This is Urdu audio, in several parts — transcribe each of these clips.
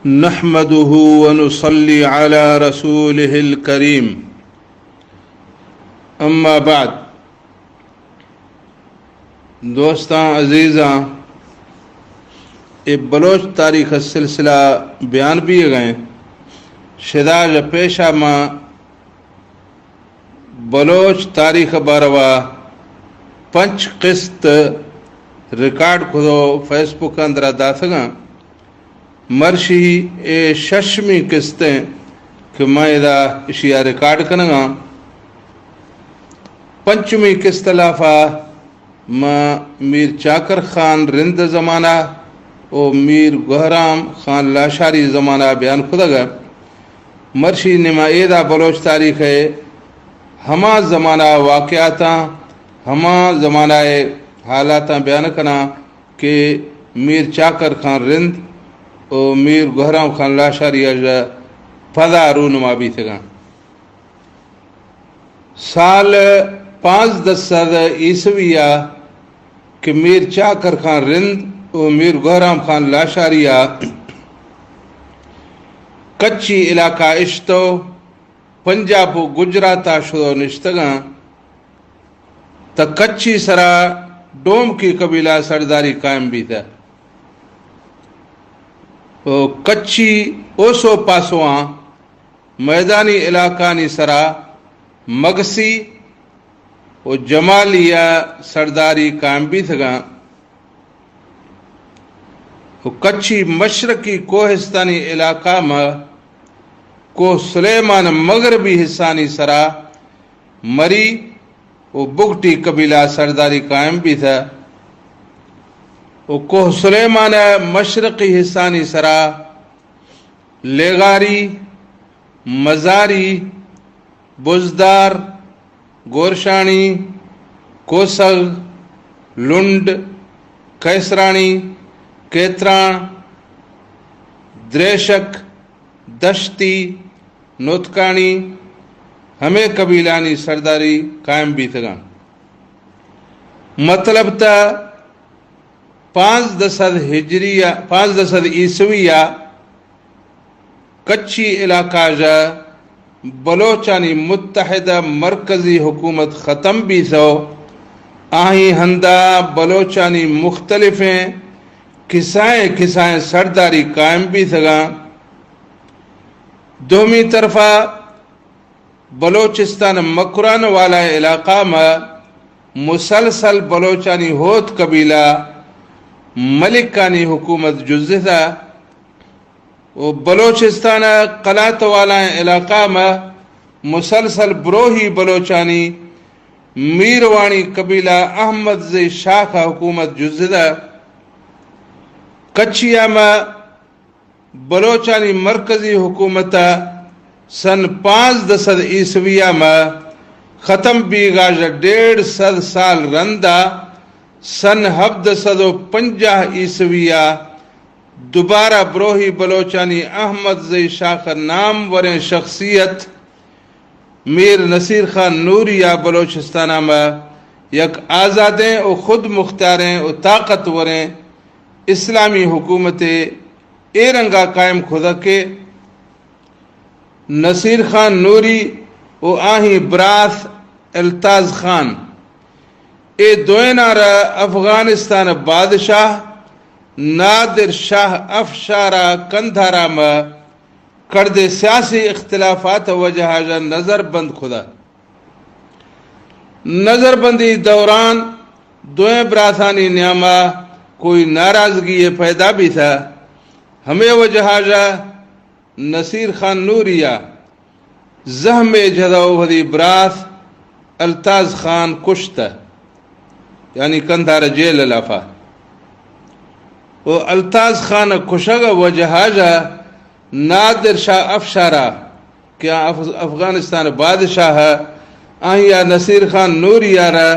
نحمده ونصلي على رسوله الكريم اما بعد دوستاں عزیزاں بلوچ تاریخ سلسلہ بیان بھی گئے شداج پیشہ ماں بلوچ تاریخ باروا پنچ قسط ریکارڈ کھدو فیس بک اندر داسگاں مرشی اے ششمی قسطیں کہ میں دا اشیاء ریکارڈ کرنگا پنچمی قسط لافا ماں میر چاکر خان رند زمانہ او میر گہرام خان لاشاری زمانہ بیان خدگا مرشی نما ایدہ بلوچ تاریخ ہے ہما زمانہ واقعاتاں ہما زمانہ حالاتاں بیان کنا کہ میر چاکر خان رند او میر گہرام خان لاشاری پدا رونما بھی تھا سال 510 عیسویہ کہ میر چاکر خان رند او میر گہرام خان لاشاریہ کچی علاقہ اشتو پنجاب و گجراتا شدو نشتگاں تا کچی سرا ڈوم کی قبیلہ سرداری قائم بھی تھا کچی اوسو پاسواں میدانی علاقہ نی سرا مگسی و جمالیہ سرداری قائم بھی تھا کچی مشرقی کوہستانی علاقہ میں کو سلیمان مغربی حصانی سرا مری و بگٹی قبیلہ سرداری قائم بھی تھا کوہ سلیمان مشرقی حصانی سرا لیغاری مزاری بزدار گورشانی کوسگ لنڈ کیسرانی کیتران دریشک دشتی نوتکانی ہمیں قبیلانی سرداری قائم بھی تھا مطلب تا 510 عیسویہ کچی علاقہ جا بلوچانی متحدہ مرکزی حکومت ختم بھی سو آہیں ہندہ بلوچانی مختلفیں کسائیں سرداری قائم بھی تھا دومی طرفہ بلوچستان مکران والا علاقہ میں مسلسل بلوچانی ہوت قبیلہ ملکانی حکومت جزء تھا وہ بلوچستان قلات والا علاقہ میں مسلسل بروہی بلوچانی میروانی قبیلہ احمد زی شاہ کا حکومت جزء تھا کچیا میں بلوچانی مرکزی حکومت سن 510 عیسویہ میں ختم بھی گاج 150 سال رندہ سن 750 عیسویہ دوبارہ بروہی بلوچانی احمد زی شاہ نام وریں شخصیت میر نصیر خان نوریہ بلوچستانہ میں یک آزادیں و خود مختاریں و طاقتوریں اسلامی حکومتیں اے رنگا قائم خدا کے نصیر خان نوری و آہیں براث التاز خان اے دوینار افغانستان بادشاہ نادر شاہ افشارہ کندھارا میں کردے سیاسی اختلافات وجہ جا نظر بند خدا نظر بندی دوران دویں براسانی نیامہ کوئی ناراضگی پیدا بھی تھا ہمیں وجہ جا نصیر خان نوریہ زہم جدو ودی براث التاز خان کشتا یعنی کندھار جیل لافا وہ التاز خان کشگ وجہ جا نادر شاہ افشارہ کیا افغانستان بادشاہ آہیا نصیر خان نوریہ را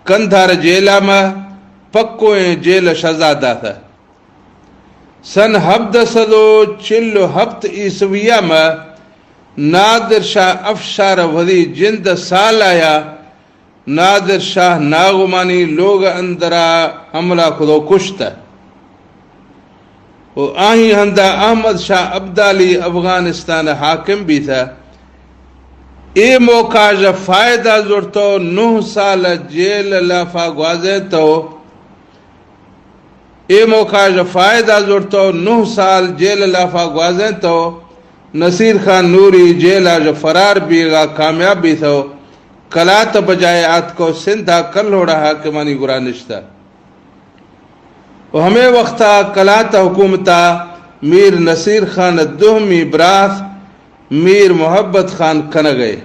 کندھار جیلہ میں پکویں جیل شہزادہ تھا سن 747 عیسویہ میں نادر شاہ افشار ودی جند سال آیا نادر شاہ ناغمانی لوگ اندرا حملہ خودو کشتا وہ آہیں ہندہ احمد شاہ عبدالی افغانستان حاکم بھی تھا. اے موقع جا فائدہ زورتو 9 سال جیل لافا گوازے تو اے موقع جا فائدہ زورتو 9 سال جیل لافا گوازے تو نصیر خان نوری جیل جو فرار بھی گا کامیاب بھی تھا. کلات بجائے آت کو سندھا کل ہو رہا کہ مانی گرا نشتہ ہمیں وقتا کلات حکومتا میر نصیر خان دہمی براث میر محبت خان کن گئے.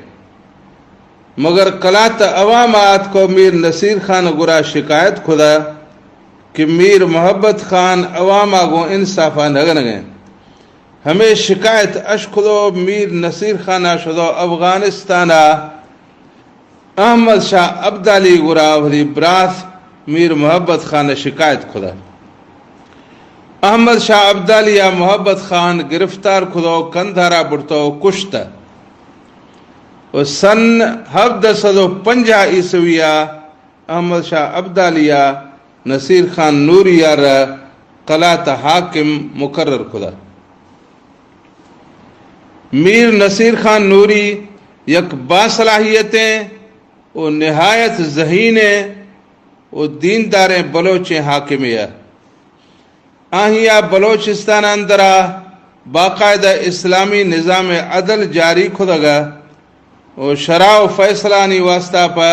مگر کلات عوام آت کو میر نصیر خان گرا شکایت خدا کہ میر محبت خان عوام آگو انصافہ نگن گئے. ہمیں شکایت اشکدو میر نصیر خان شدو افغانستانا احمد شاہ عبدالی گرا وری براث میر محبت خان شکایت خدا. احمد شاہ عبدالی یا محبت خان گرفتار کھدو کندھارا بڑھتو کشتا. سن 1750 عیسویہ احمد شاہ عبدالیہ نصیر خان نوری یار قلات حاکم مقرر کھدا. میر نصیر خان نوری یک باصلاحیتیں و نہایت ذہین و دیندار بلوچ حاکمیہ. آہیا بلوچستان اندرا باقاعدہ اسلامی نظام عدل جاری کھدگا و شرع و فیصلانی واسطہ پا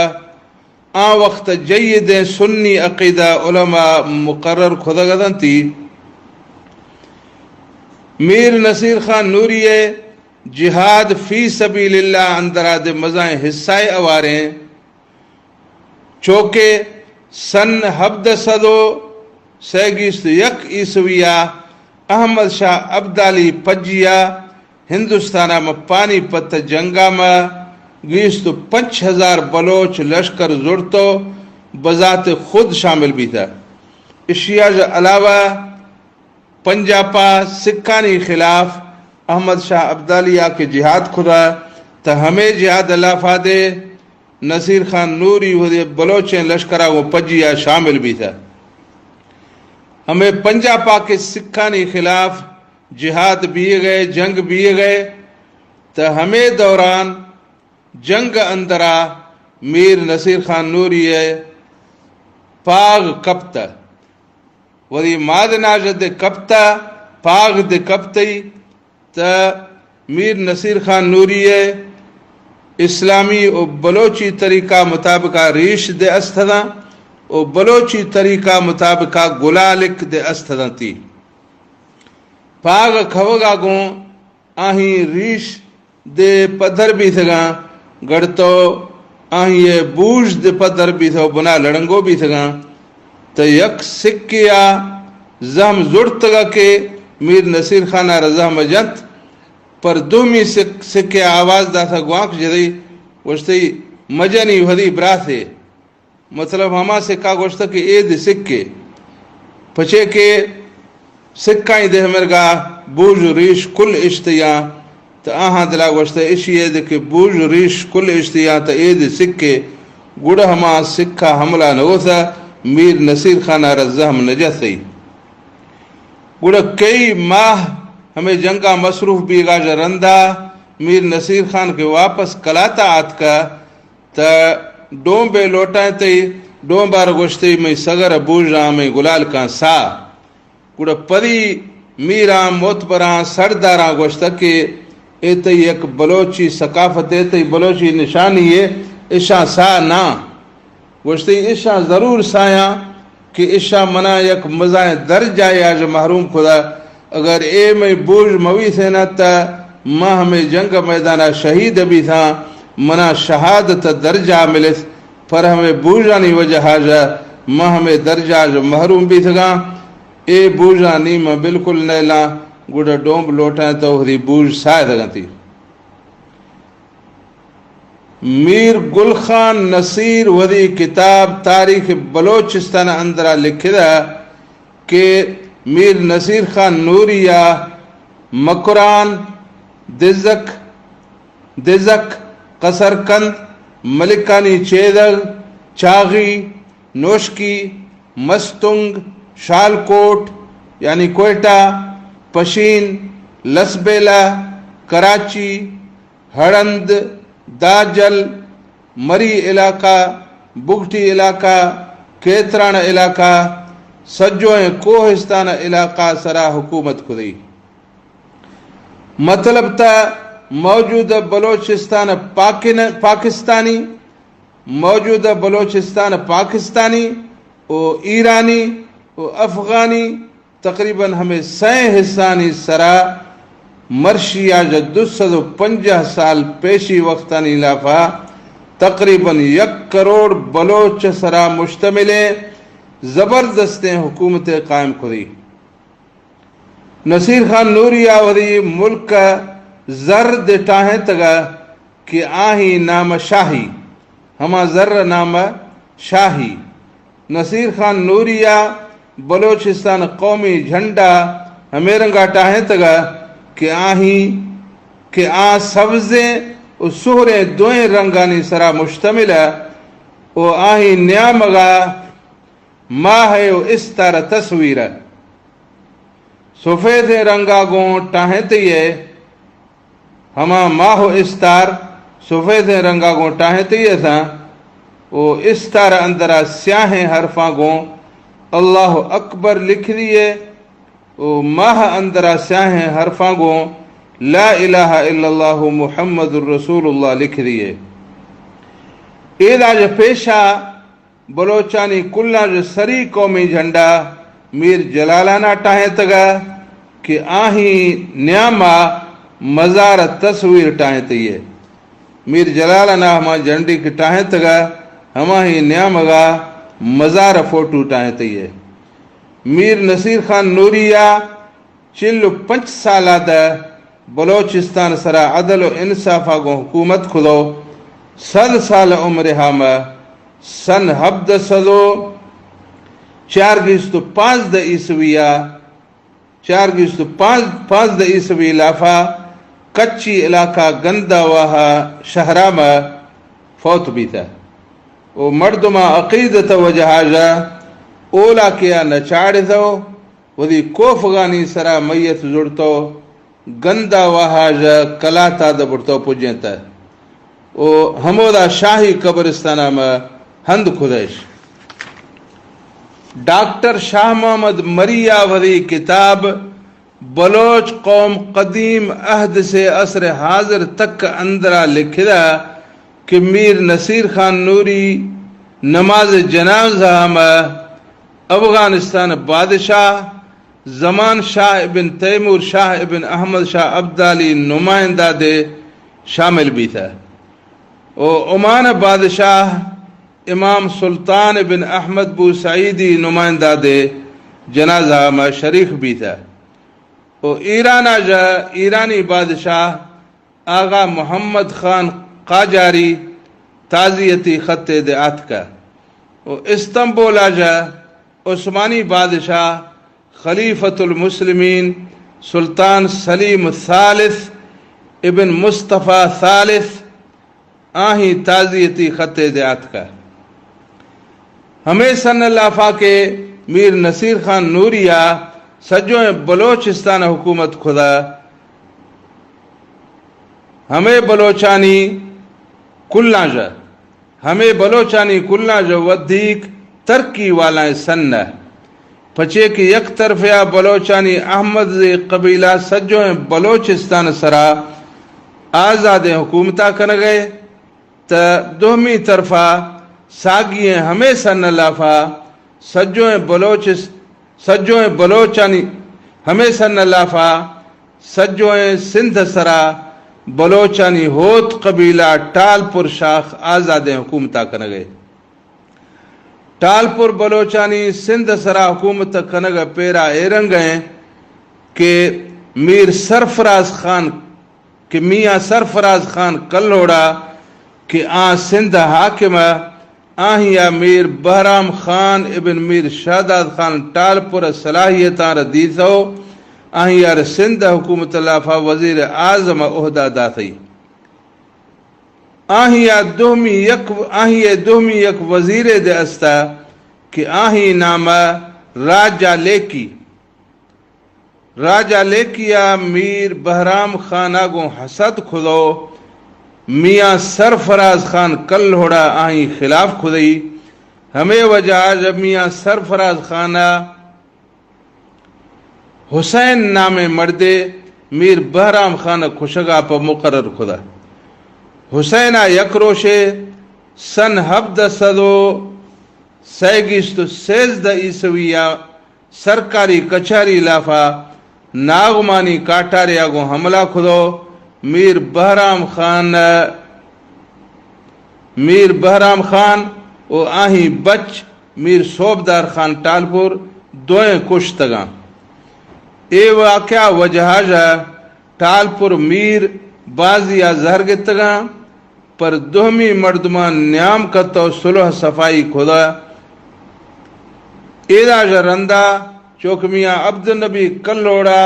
وقت جید سنی عقیدہ علماء مقرر کھدگدن تھی. میر نصیر خان نوری جہاد فی سبیل اللہ اندرا دے مزائیں حصہ اواریں چوکے سن 1761 عیسویہ احمد شاہ عبدالی پجیا ہندوستانہ میں پانی پت جنگا میں گیست 5000 بلوچ لشکر زرتو بذات خود شامل بھی تھا. اشیاء علاوہ پنجاپا سکھانی خلاف احمد شاہ عبدالیہ کے جہاد کھدا تو ہمیں جہاد لافا دے نصیر خان نوری بلوچیں لشکرہ وہ پجیا شامل بھی تھا. ہمیں پنجاپا کے سکھانی خلاف جہاد بیے گئے جنگ بیے گئے تو ہمیں دوران جنگ اندرا میر نصیر خان نوری پاغ کپتا وری مادناج دے کپتا پاغ دے کپتی تا میر نصیر خان نوری اسلامی و بلوچی طریقہ مطابقہ ریش دے استدا و بلوچی طریقہ مطابقہ گلالک دے استدا تی. پاغ کھوگا گوں آہیں ریش دے پدھر بھی تھگا گڑتو آہیں بوج دے پدھر بھی تھو بنا لڑنگو بھی تھگا تو یک سکیا زہم زرتگا کے میر نصیر خانہ رضا مجنت پر دومی سکے آواز دا تھا گوانک جدی گوشتی مجنی ودی براتھے مطلب ہما سکا گوشتا کہ اید سکے پچھے کے سکائیں دے مرگا بوج ریش کل اشتیاں تو آہاں دلا گوشتا اشی اید کہ بوج ریش کل اشتیاں تو اید سکے گوڑا ہما سکھا حملہ نگو تھا میر نصیر خانہ رضا ہم نجت تھی. گوڑا کئی ماہ ہمیں جنگا مصروف بھی گا رندہ میر نصیر خان کے واپس کلاتا آت کا تا ڈوم بے لوٹائیں تی ڈوم بار گوشتی میں سگر بوجھاں میں گلال کا سا گوڑا پری میران موتبران سرداراں گوشتا کہ ایتی ایک بلوچی ثقافت ایتی بلوچی نشانی ہے اشاں سا نا گوشتی اشاں ضرور سایاں کہ اشاں منا یک مزائیں درجہ آج محروم خدا اگر اے میں بوجھ موی سے نہ تا ماں ہمیں جنگ میدانہ شہید بھی تھا منا شہادت درجہ ملس پر ہمیں بوجھانی وجہ حاجہ ماں ہمیں درجہ جو محروم بھی تھا اے بوجھانی میں بالکل نیلا گوڑا ڈومب لوٹائیں تو ہری بوجھ سائے تھا تھی. میر گل خان نصیر ودی کتاب تاریخ بلوچستان اندرہ لکھے دا کہ میر نصیر خان نوریہ مکران دزک قصرکند ملکانی چیدگ چاغی نوشکی مستنگ شالکوٹ یعنی کوئٹہ پشین، لسبیلا، کراچی، ہڑند، داجل، مری علاقہ، بگٹی علاقہ، کیتران علاقہ، سجویں کوہستان علاقہ سرا حکومت کری. مطلب تا موجودہ بلوچستان پاکستانی، موجودہ بلوچستان پاکستانی و ایرانی و افغانی تقریباً ہمیں 100 حصانی سرا مرشیا جو 250 سال پیشی وقتانی لافا تقریباً 1 کروڑ بلوچ سرا مشتمل زبردست حکومت قائم کری. نصیر خان نوری آوری ملک زر دٹاہیں تگا کہ آہی نام شاہی، ہما زر نام شاہی. نصیر خان نوریہ بلوچستان قومی جھنڈا ہمیں رنگا ٹاہیں تگا کہ سبزیں و سہریں دوئیں رنگانی سرا مشتمل ہے. و آہی نیامگا ماہ و استار تصویر سفید رنگا گوں ٹاہیں تیئے، ہما ماہ و استار سفید رنگا گوں ٹاہیں تیئے تھا. وہ استار اندرا سیاہیں حرفاں گوں اللہ اکبر لکھ دیئے. وہ ماہ اندرا سیاہیں حرفاں گوں لا الہ الا اللہ محمد الرسول اللہ لکھ دیئے. ایداج پیشہ بلوچانی کلہ جو سری قومی جھنڈا میر جلالانہ ٹاہیں تگا کہ آہی نیامہ مزار تصویر ٹاہیں تیئے. میر جلالانہ ہما جھنڈی کی ٹاہیں تگا ہما ہی نیامگا مزار فوٹو ٹاہیں تیئے. میر نصیر خان نوریہ 45 سالہ دا بلوچستان سرا عدل و انصافہ کو حکومت کھدو. 100 سال عمر ہم سن 1705 عیسویہ 4 عیسوی لافا کچی علاقہ گندہ واہا شہرہ میں فوت بھی تھا. وہ مردمہ عقیدت و جہاجہ اولا کیا نچاڑ دو وہی کوفغانی سرا میت جڑتو گندہ واہاجہ کلاتا دبڑتو پجنتا. وہ ہمودا شاہی قبرستانہ میں ہند خدیش. ڈاکٹر شاہ محمد مریہ وری کتاب بلوچ قوم قدیم عہد سے عصر حاضر تک اندرا لکھدا کہ میر نصیر خان نوری نماز جنازہ میں افغانستان بادشاہ زمان شاہ ابن تیمور شاہ ابن احمد شاہ عبدالی نمائندہ دے شامل بھی تھا. عمان بادشاہ امام سلطان ابن احمد بو سعیدی نمائندہ دے جنازہ میں شریک بھی تھا. ایرانی بادشاہ آغا محمد خان قاجاری تعزیتی خط دعات کا. استنبول آجا عثمانی بادشاہ خلیفۃ المسلمین سلطان سلیم الثالث ابن مصطفیٰ ثالث آہی تعزیتی خط دعات کا. ہمیں سن لافا کے میر نصیر خان نوریہ سجویں بلوچستان حکومت خدا ہمیں بلوچانی کلنا جو ودیک ترقی والا سن پچے کی یک طرفیا بلوچانی احمد قبیلہ سجویں بلوچستان سرا آزاد حکومتہ کر گئے تا دومی طرفہ ساگییں ہمیں سن لافا سجویں بلوچانی ہمیں سن لافا سجویں سندھ سرا بلوچانی ہوت قبیلہ ٹالپور شاخ آزاد حکومتہ کر گئے. ٹالپور بلوچانی سندھ سرا حکومت کنگ پیرا ایرنگ ہیں کہ میاں سرفراز خان کلوڑا کہ سندھ حاکم آہیا میر بہرام خان ابن میر شہداد خان ٹالپور صلاحیتاں ردیثو آہیا سندھ حکومت لافا وزیر اعظم عہدہ داتھی. آہیا دومی یک وزیر دے استا کہ آہی نام راجہ لیکی راجہ لے کیا میر بہرام خان آگوں حسد کھدو میاں سرفراز خان کل ہوڑا آہیں خلاف کھدئی ہمیں وجہ جب میاں سرفراز خانہ حسین نام مردے میر بہرام خان خوشگا پا مقرر کھدا حسینہ یک روشے سن 1716 عیسویہ سرکاری کچہری لافا ناغمانی کاٹارے آگوں حملہ کھدو میر بہرام خان او آہیں بچ میر صوبدار خان ٹالپور دوئیں کشتگاں اے واقعہ وجہ جا ٹالپور میر بازیا زہر گتگاں پر دہمی مردمان نیام کتو صلح صفائی کھدا ایدہ جرندہ چوک میاں عبدالنبی کلوڑا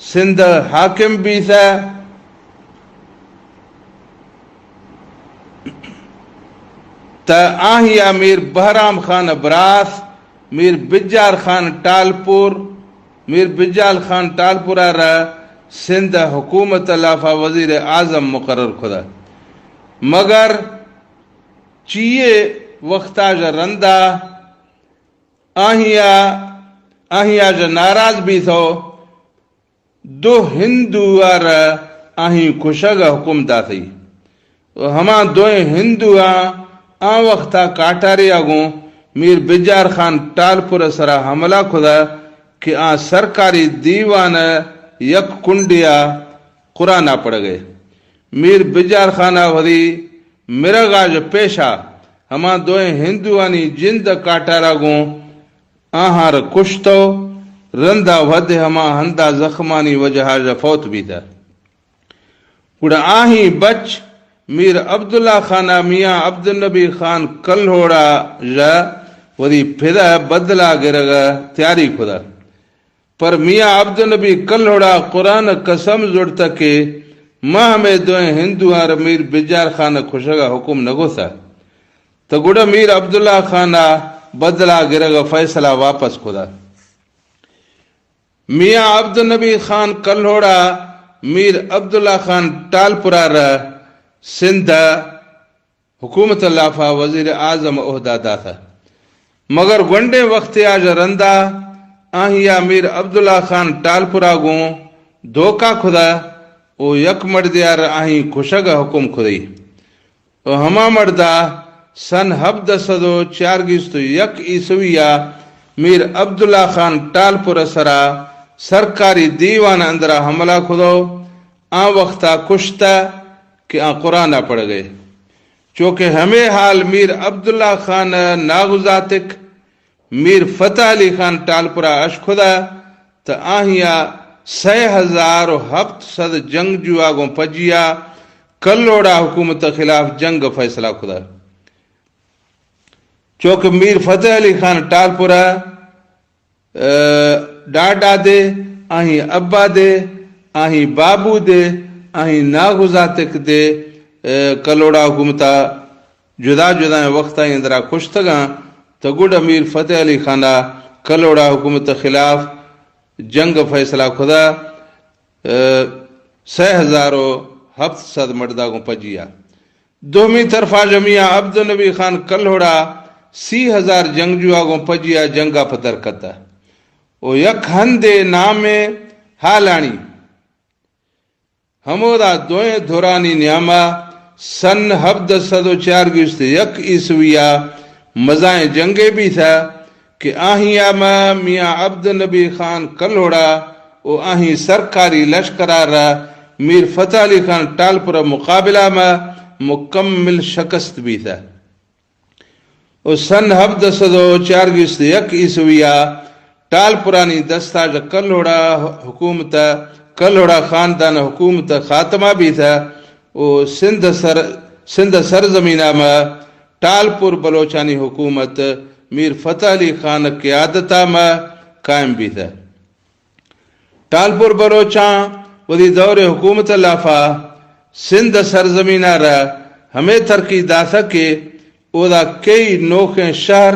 سندھ حاکم بھی تھا تا آہیا میر بہرام خان براس میر بجال خان ٹالپورہ را سندھ حکومت لافا وزیر اعظم مقرر کھدا مگر چیئے وقتا جا رندہ آہیا جا ناراض بھی تھو دو ہندو آر آہیں کشگ حکم دا تھی ہما دوئیں ہندو آن وقتا کاٹاری آگوں میر بجار خان ٹالپور سرا حملہ کھدا کہ آن سرکاری دیوان یک کنڈیا قرآن پڑ گئے میر بجار خانہ وری مرغاج پیشا ہما دوئیں ہندوانی جند کاٹارا گوں آہار کشتو رندہ ود ہما ہندہ زخمانی وجہ جا فوت بھی تھا پڑا آہیں بچ میر عبداللہ خانہ میاں عبدالنبی خان کل ہوڑا جا وری پھدا بدلا گرگا تیاری کھدا پر میاں عبدالنبی کل ہوڑا قرآن قسم زڑتا کہ ماہ میں دوئیں ہندو آر میر بجار خانہ خوشگا حکم نگو تھا تو گوڑا میر عبداللہ خانہ بدلا گرگا فیصلہ واپس کھدا میاں عبدالنبی خان کل ہوڑا میر عبداللہ خان ٹالپورہ را سندھ حکومت لافا وزیر اعظم عہدہ دا تھا مگر گنڈے وقت آج رندہ آہیا میر عبداللہ خان ٹالپورہ گوں دھوکا کھدا او یک مردیار آہیں خوشگا حکم کھدئی او ہما مردہ سن 1741 عیسویہ میر عبداللہ خان ٹالپورہ سرا سرکاری دیوان اندرہ حملہ کھدو آن وقتا کشتا کہ آن قرآن پڑ گئے چونکہ ہمیں حال میر عبداللہ خان ناغزاتک میر فتح علی خان ٹالپورہ اشکھدا تا آہیا 6700 جنگ جو آگوں پجیا کلوڑا حکومت خلاف جنگ فیصلہ کھدا چونکہ میر فتح علی خان ٹالپورہ ڈاڈا دے آہیں ابا دے آہیں بابو دے آہیں ناغزاتک دے کلوڑا حکومتا جدا جدا وقتا اندرا کشتگاں تو گوڑا میر فتح علی خانہ کلوڑا حکومت خلاف جنگ فیصلہ خدا 6700 مردہ کو پجیا دومی طرفا جمعیہ عبدالنبی خان کلوڑا 30,000 جنگجو آگوں پجیا جنگا پتر کتا او یک ہندے نام حالانی ہمودا دوئیں دھورانی نیاما سن 1741 عیسویہ مزائیں جنگے بھی تھا کہ آہیں آما میاں عبدالنبی خان کلوڑا او آہیں سرکاری لشکرہ را میر فتح علی خان ٹالپورہ مقابلہ میں مکمل شکست بھی تھا او سن 1741 عیسویہ ٹالپورانی دستہ جا کلوڑا خاندان حکومت خاتمہ بھی تھا او سندھ سرزمینہ میں ٹالپور بلوچانی حکومت میر فتح علی خان قیادتہ میں قائم بھی تھا ٹالپور بلوچاں ودی دور حکومت لافا سندھ سرزمینہ را ہمیں ترکی دا سکے او دا کئی نوکیں شہر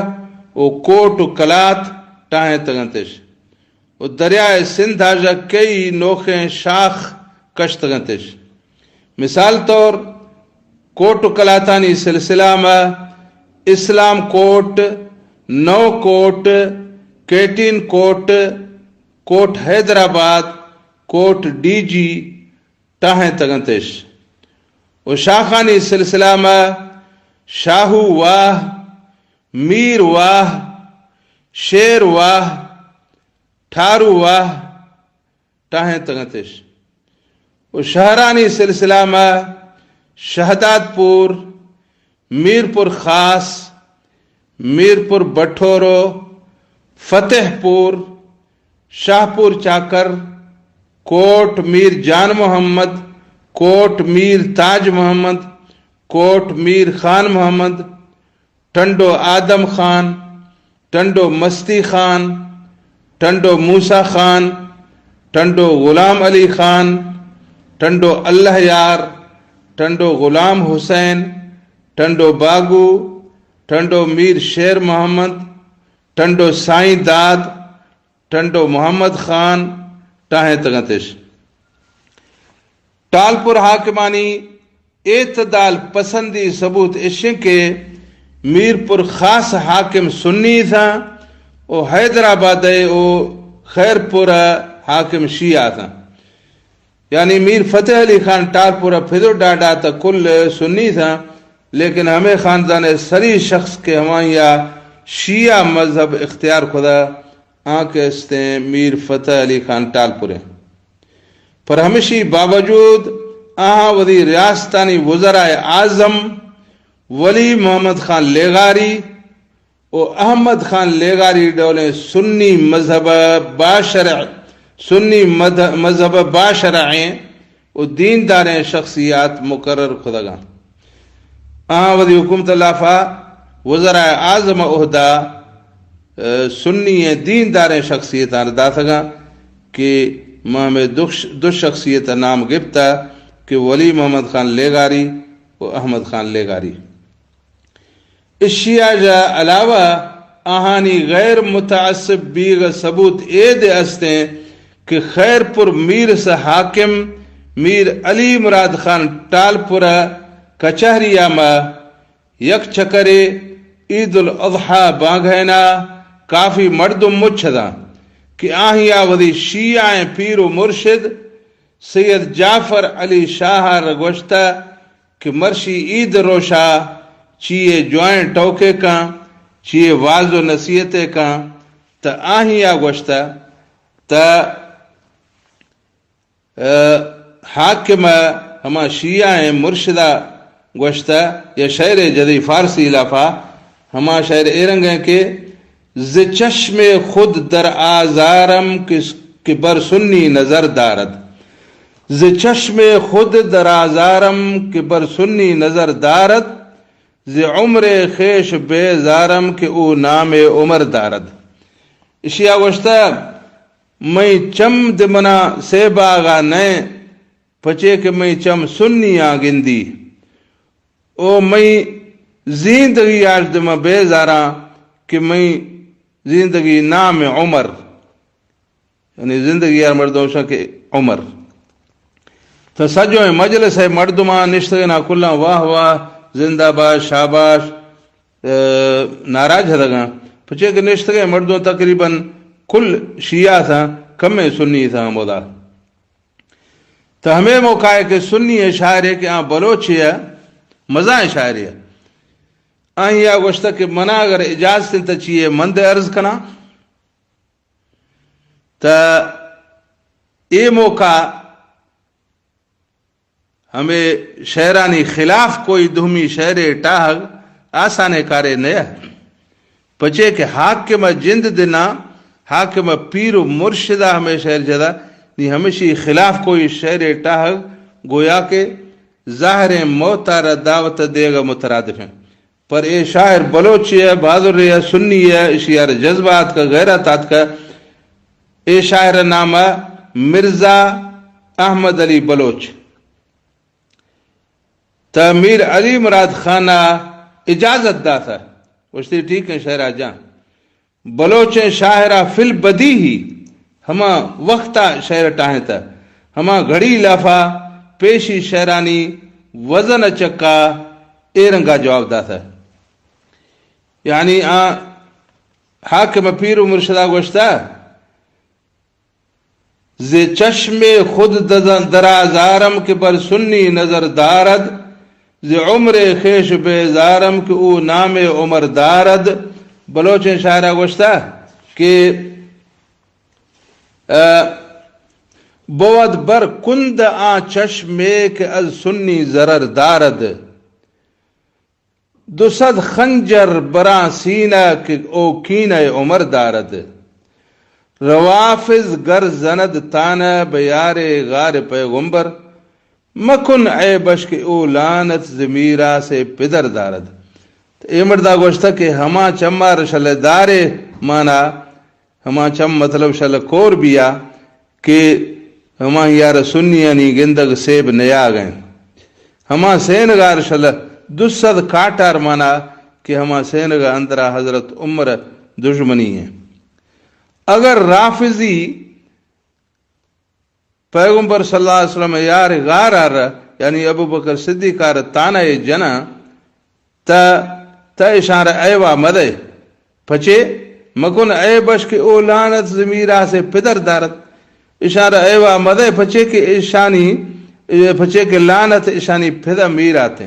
او کوٹ و کلات ٹائیں تگنتش و دریائے سندھ آجا کئی نوخیں شاخ کشت گنتش. مثال طور کوٹ و کلاتانی سلسلہ میں اسلام کوٹ، نو کوٹ، کیٹین کوٹ، کوٹ حیدرآباد، کوٹ ڈی جی ٹاہیں تگنتش. و شاخانی سلسلہ میں شاہو واہ، میر واہ، شیر واہ، ٹھارو واہ ٹاہیں تگنتش. و شہرانی سلسلہ میں شہداد پور، میر پور خاص، میر پور بٹھورو، فتح پور، شاہ پور چاکر، کوٹ میر جان محمد، کوٹ میر تاج محمد، کوٹ میر خان محمد، ٹنڈو آدم خان، ٹنڈو مستی خان، ٹنڈو موسیٰ خان، ٹنڈو غلام علی خان، ٹنڈو اللہ یار، ٹنڈو غلام حسین، ٹنڈو باگو، ٹنڈو میر شیر محمد، ٹنڈو سائیں داد، ٹنڈو محمد خان ٹاہیں تگنتش. ٹالپور حاکمانی اعتدال پسندی ثبوت اشیں کے میر پور خاص حاکم سنی تھا او حیدرآباد او خیر پور حاکم شیعہ تھا. یعنی میر فتح علی خان ٹالپورہ پھدو ڈاڈا تا کل سنی تھا، لیکن ہمیں خاندان سری شخص کے ہمایہ شیعہ مذہب اختیار خدا آنکھ استیں میر فتح علی خان ٹالپورے. پر ہمیشی باوجود آہاں ودی ریاستانی وزرائے اعظم ولی محمد خان لیغاری و احمد خان لیغاری ڈولیں سنی مذہب باشرعیں و دینداریں شخصیات مقرر خداگاں. آہاں ودی حکومت لافا وزرائے اعظم عہدہ سنی دینداریں شخصیتاں دا سگاں کہ ماں میں دو شخصیت نام گپتا کہ ولی محمد خان لیغاری و احمد خان لیغاری. اس شیعہ جا علاوہ آہانی غیر متعصب بیغ ثبوت اید استیں کہ خیر پور میر سے حاکم میر علی مراد خان ٹالپورہ کچہریہ میں یک چکرے عید الاضحیٰ بانگھینا کافی مردم مچھدا کہ آہیا ودی شیعہ پیر و مرشد سید جعفر علی شاہ رگوشتا کہ مرشی عید روشا چیئے جوائیں ٹوکے کاں چیئے واز و نصیحتے کاں تا آہیا گوشتا تا حاکم ہما شیعہ مرشدہ گوشتا یا شعر جدی فارسی لافا ہما شعر ایرنگ ہیں کہ ز چشم خود در آزارم کہ بر سنی نظر دارد، ز چشم خود در آزارم کہ بر سنی نظر دارد، ز عمر خیش بیزارم کہ او نام عمر دارد. اشیاء گوشتا میں چم دمنا سے باغا نئے پچے کہ میں چم سنی آگندی او میں زندگی آج دما بیزاراں کہ میں زندگی نام عمر، یعنی زندگی یار مردوں شا کہ عمر. تو سجو مجلس ہے مردمان نشتگنا کلا واہ واہ زندہ باش شاباش ناراج ہے پچے کہ نشتگے مردوں تقریباً کل شیعہ تھا کم سنی تھا مودا. تو ہمیں موقع ہے کہ سنی شاعر ہے کہ بلوچی ہے مزاں شاعر ہے آئیں گوشتا کہ منا اگر اجازت تا چیئے مند عرض کنا تا اے موقع ہمیں شہرانی خلاف کوئی دہمی شہر ٹاہگ آسانے کارے نیا پچے کہ حاکم جند دینا حاکم پیر و مرشدہ ہمیں شہر جدا نہیں ہمیشی خلاف کوئی شہر ٹاہگ گویا کہ ظاہر موتار دعوت دے گا مترادف ہیں. پر اے شاعر بلوچی ہے، بہادر ہے، سنی ہے، اشیار جذبات کا غیرتات کا. اے شاعر نامہ مرزا احمد علی بلوچ. تعمیر علی مراد خانہ اجازت دا تھا وشتی ٹھیک ہے شاعرہ جان بلوچ شاعرہ فی البدی ہی ہما وقتا شعر ٹاہیں تا ہما گھڑی لافا پیشی شعرانی وزن چکا اے رنگا جواب دا تھا. یعنی حاکم پیر و مرشدہ گوشتا ز چشم خود درازارم کے بر سنی نظر دارد ز عمر خیش بیزارم کہ او نام عمر دارد. بلوچ شاعرہ گوشتا کہ بود بر کند چشم کہ از سنی ضرر دارد 200 خنجر برا سینہ کہ او کینہ عمر دارد. روافظ گر زند تانا بیار غار پیغمبر مکن عیبش کہ او لانت زمیرہ سے پدر دارد. اے مردہ گوشتا کہ ہما چمہ رشل دارے مانا ہما چم مطلب شل کور بیا کہ ہما یار سنی یعنی گندگ سیب نیا گئیں ہما سینگار شل 200 کاٹار مانا کہ ہما سینگا اندرہ حضرت عمر دشمنی ہے. اگر رافضی پیغمبر صلی اللہ علیہ وسلم یار غار آر یعنی ابو بکر صدیق آر تانا جنا تا اشارہ ایوہ مدے پچے مکن عیبش کے او لانت زمیرہ سے پدر دارت. اشارہ ایوہ مدے پچے کے اشانی پچے کے لانت اشانی پدر میر آتے.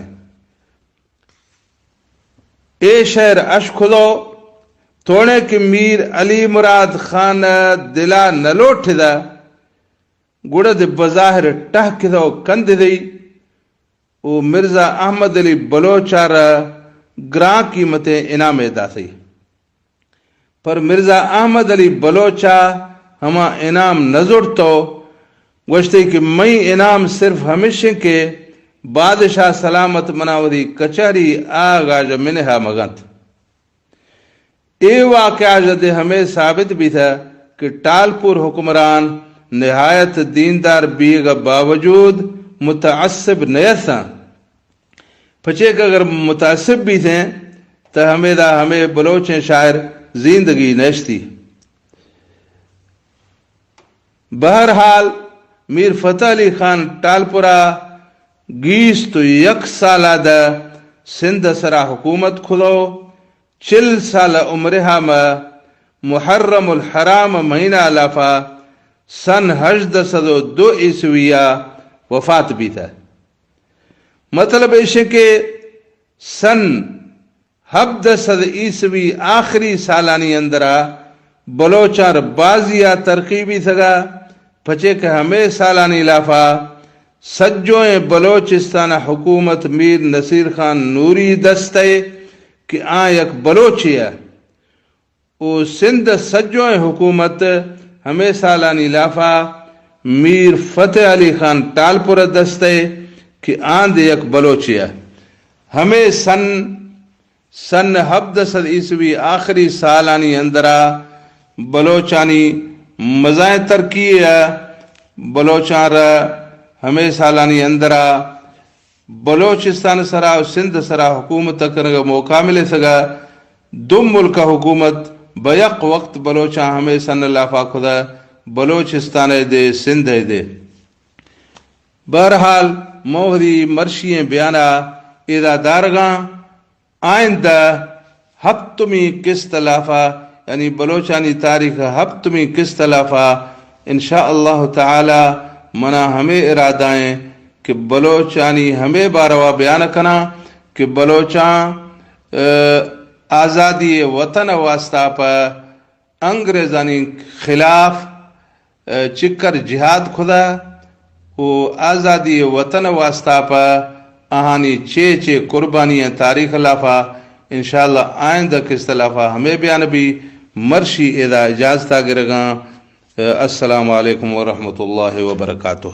اے شہر اشکلو توڑے کہ میر علی مراد خان دلا نلوٹ دا گڑد بظاہر ٹہک دا کند دی او مرزا احمد علی بلوچار گراں قیمتیں انعام دا سی. پر مرزا احمد علی بلوچا ہما انعام نظر تو گوشتے کہ میں انعام صرف ہمیشہ کے بادشاہ سلامت مناوری کچہری آغاز منہا مگنت. اے واقعہ جد ہمیں ثابت بھی تھا کہ ٹالپور حکمران نہایت دیندار بیگ باوجود متعصب نیساں پچے کہ اگر متعصب بھی تھے تو ہمیں بلوچ شاعر زندگی نشتی. بہرحال میر فتح علی خان ٹالپورا گیس تو 1 سالہ دا سندھ سرا حکومت کھلو 40 سال عمرہا میں محرم الحرام مہینہ لافا سن 1802 عیسویہ وفات بھی تھا. مطلب ایشے کہ سن 1700 عیسوی آخری سالانی اندرہ بلوچار بازیا ترقیبی سگا پچے کہ ہمیں سالانی لافا سجویں بلوچستان حکومت میر نصیر خان نوری دستے کہ یک بلوچی ہے او سندھ سجویں حکومت ہمیں سالانی لافا میر فتح علی خان ٹالپور دستے کہ یک بلوچی ہے. ہمیں سن 1700 عیسوی آخری سالانی اندرہ بلوچانی مزائیں ترکی ہے. بلوچان ہمیں سالانی اندرہ بلوچستان سرا و سندھ سرا حکومت کرنے کا موقع ملے سگا. 2 ملک حکومت بیق وقت بلوچان ہمیں سن لافا خدا بلوچستان دے سندھ دے. بہرحال موہری مرشی بیانہ اذا دارگاں آئندہ ہفتمی قسط لافا یعنی بلوچانی تاریخ ہفتمی قسط لافا انشاءاللہ تعالی منا ہمیں ارادائیں کہ بلوچانی ہمیں باروا بیان کنا کہ بلوچاں آزادی وطن واسطہ پر انگریزانی خلاف چکر جہاد خدا وہ آزادی وطن واسطہ پر آہانی چے قربانیاں تاریخ لافا انشاءاللہ آئندہ قسط لافا ہمیں بیان بھی مرشی اذا اجازت گرگاں. السلام علیکم ورحمۃ اللہ وبرکاتہ.